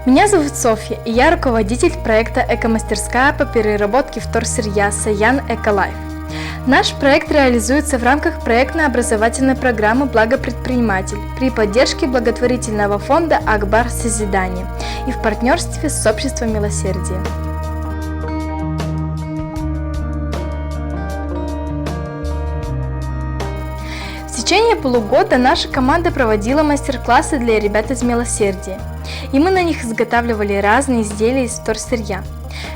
Меня зовут Софья, и я руководитель проекта «Экомастерская» по переработке вторсырья «Саян Эколайф». Наш проект реализуется в рамках проектно-образовательной программы «Благопредприниматель» при поддержке благотворительного фонда «Акбар Созидание» и в партнерстве с Обществом Милосердия. В течение полугода наша команда проводила мастер-классы для ребят из Милосердия, и мы на них изготавливали разные изделия из вторсырья.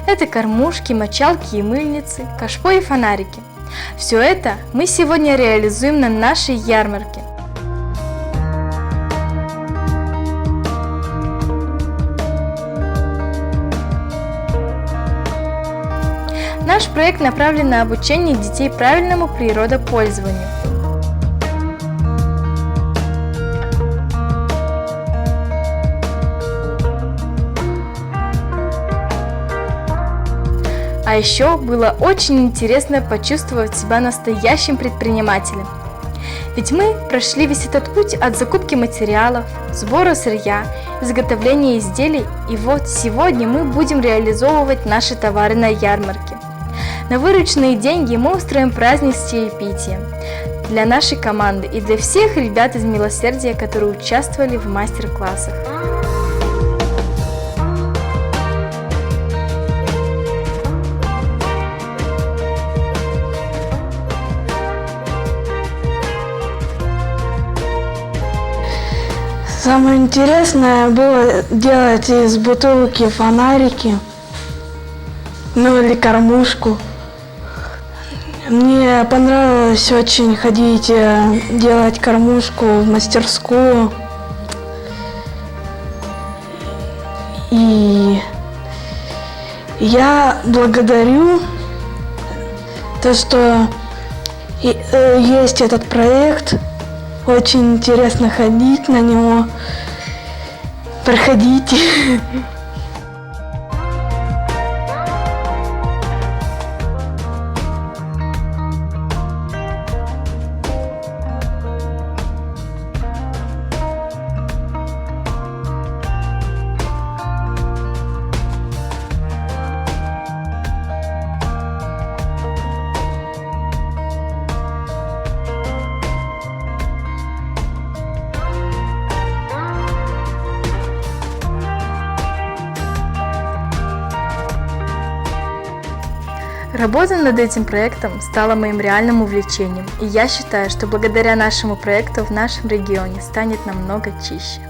Это кормушки, мочалки и мыльницы, кашпо и фонарики. Все это мы сегодня реализуем на нашей ярмарке. Наш проект направлен на обучение детей правильному природопользованию. А еще было очень интересно почувствовать себя настоящим предпринимателем. Ведь мы прошли весь этот путь от закупки материалов, сбора сырья, изготовления изделий, и вот сегодня мы будем реализовывать наши товары на ярмарке. На вырученные деньги мы устроим праздник с чаепитием для нашей команды и для всех ребят из Милосердия, которые участвовали в мастер-классах. Самое интересное было делать из бутылки фонарики, или кормушку. Мне понравилось очень ходить делать кормушку в мастерскую. И я благодарю то, что есть этот проект. Очень интересно ходить на него. Проходите. Работа над этим проектом стала моим реальным увлечением, и я считаю, что благодаря нашему проекту в нашем регионе станет намного чище.